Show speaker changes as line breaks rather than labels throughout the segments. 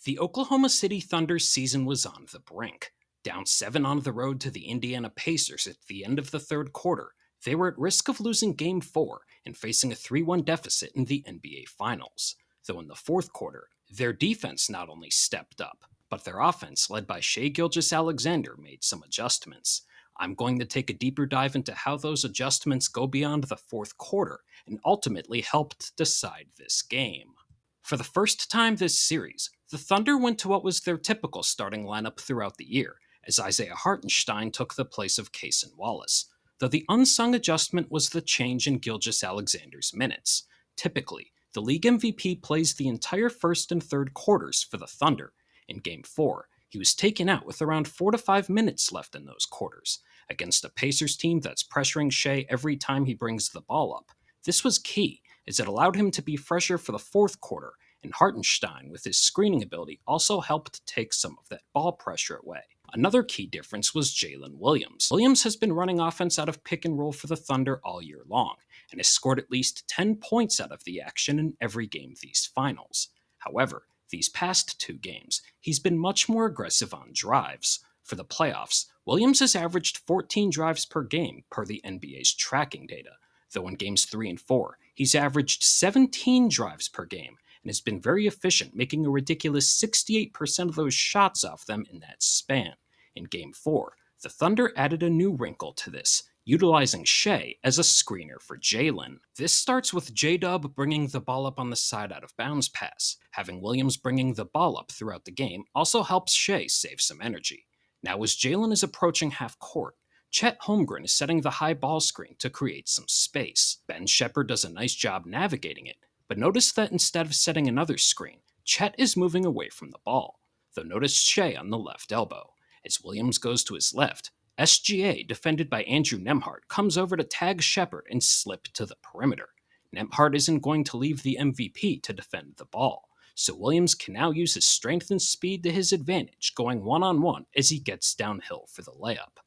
The Oklahoma City Thunder's season was on the brink. Down 7 on the road to the Indiana Pacers at the end of the third quarter, they were at risk of losing Game 4 and facing a 3-1 deficit in the NBA Finals. Though in the fourth quarter, their defense not only stepped up, but their offense, led by Shai Gilgeous-Alexander, made some adjustments. I'm going to take a deeper dive into how those adjustments go beyond the fourth quarter and ultimately helped decide this game. For the first time this series, the Thunder went to what was their typical starting lineup throughout the year, as Isaiah Hartenstein took the place of Cason Wallace, though the unsung adjustment was the change in Gilgeous-Alexander's minutes. Typically, the league MVP plays the entire first and third quarters for the Thunder. In Game 4, he was taken out with around 4 to 5 minutes left in those quarters. Against a Pacers team that's pressuring Shai every time he brings the ball up, this was key, as it allowed him to be fresher for the fourth quarter, and Hartenstein, with his screening ability, also helped take some of that ball pressure away. Another key difference was Jalen Williams. Williams has been running offense out of pick and roll for the Thunder all year long, and has scored at least 10 points out of the action in every game these finals. However, these past 2 games, he's been much more aggressive on drives. For the playoffs, Williams has averaged 14 drives per game per the NBA's tracking data, though in games 3 and 4, he's averaged 17 drives per game and has been very efficient, making a ridiculous 68% of those shots off them in that span. In Game 4, the Thunder added a new wrinkle to this, utilizing Shai as a screener for Jalen. This starts with J-Dub bringing the ball up on the side out of bounds pass. Having Williams bringing the ball up throughout the game also helps Shai save some energy. Now as Jalen is approaching half court, Chet Holmgren is setting the high ball screen to create some space. Ben Shepherd does a nice job navigating it, but notice that instead of setting another screen, Chet is moving away from the ball. Though notice Shai on the left elbow. As Williams goes to his left, SGA, defended by Andrew Nembhard, comes over to tag Shepherd and slip to the perimeter. Nembhard isn't going to leave the MVP to defend the ball, so Williams can now use his strength and speed to his advantage, going one-on-one as he gets downhill for the layup.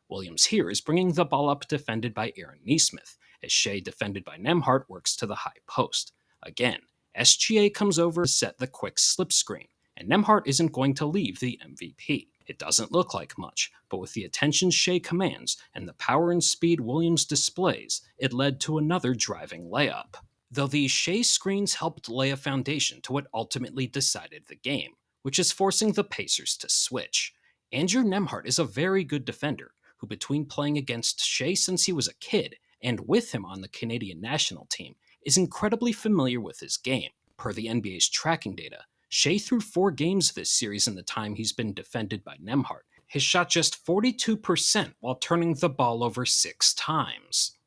Williams here is bringing the ball up defended by Aaron Nesmith, as Shai, defended by Nembhard, works to the high post. Again, SGA comes over to set the quick slip screen, and Nembhard isn't going to leave the MVP. It doesn't look like much, but with the attention Shai commands and the power and speed Williams displays, it led to another driving layup. Though these Shai screens helped lay a foundation to what ultimately decided the game, which is forcing the Pacers to switch. Andrew Nembhard is a very good defender, who between playing against Shai since he was a kid and with him on the Canadian national team, is incredibly familiar with his game. Per the NBA's tracking data, Shai through 4 games this series in the time he's been defended by Nembhard has shot just 42% while turning the ball over 6 times.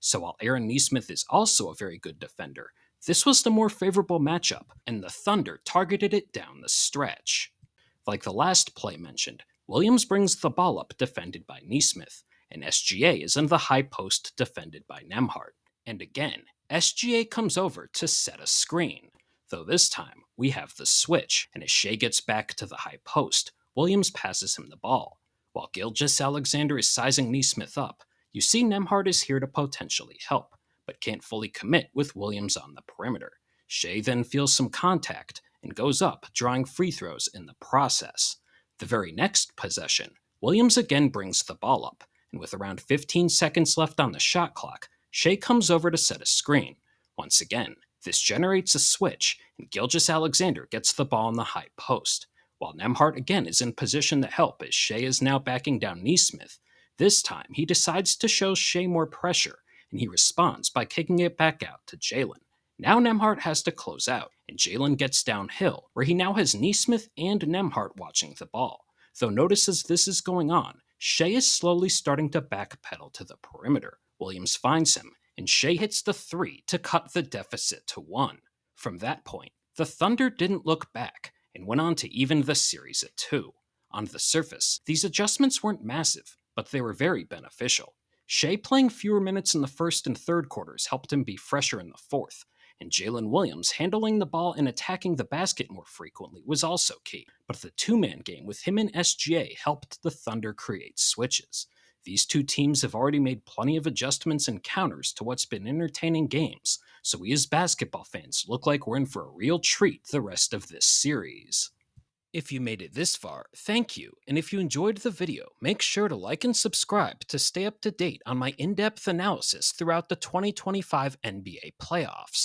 So while Aaron Nesmith is also a very good defender, this was the more favorable matchup, and the Thunder targeted it down the stretch. Like the last play mentioned, Williams brings the ball up defended by Nesmith, and SGA is in the high post defended by Nembhard. And again, SGA comes over to set a screen, though this time we have the switch, and as Shai gets back to the high post, Williams passes him the ball. While Gilgeous-Alexander is sizing Nesmith up, you see Nembhard is here to potentially help, but can't fully commit with Williams on the perimeter. Shai then feels some contact and goes up, drawing free throws in the process. The very next possession, Williams again brings the ball up, and with around 15 seconds left on the shot clock, Shai comes over to set a screen. Once again, this generates a switch, and Gilgeous-Alexander gets the ball in the high post. While Nembhard again is in position to help as Shai is now backing down Nesmith, this time he decides to show Shai more pressure, and he responds by kicking it back out to Jalen. Now Nembhard has to close out, and Jalen gets downhill, where he now has Nesmith and Nembhard watching the ball. Though notice as this is going on, Shai is slowly starting to backpedal to the perimeter. Williams finds him, and Shai hits the 3 to cut the deficit to 1. From that point, the Thunder didn't look back, and went on to even the series at 2. On the surface, these adjustments weren't massive, but they were very beneficial. Shai playing fewer minutes in the first and third quarters helped him be fresher in the fourth, and Jalen Williams handling the ball and attacking the basket more frequently was also key. But the 2-man game with him and SGA helped the Thunder create switches. These 2 teams have already made plenty of adjustments and counters to what's been entertaining games, so we as basketball fans look like we're in for a real treat the rest of this series. If you made it this far, thank you, and if you enjoyed the video, make sure to like and subscribe to stay up to date on my in-depth analysis throughout the 2025 NBA playoffs.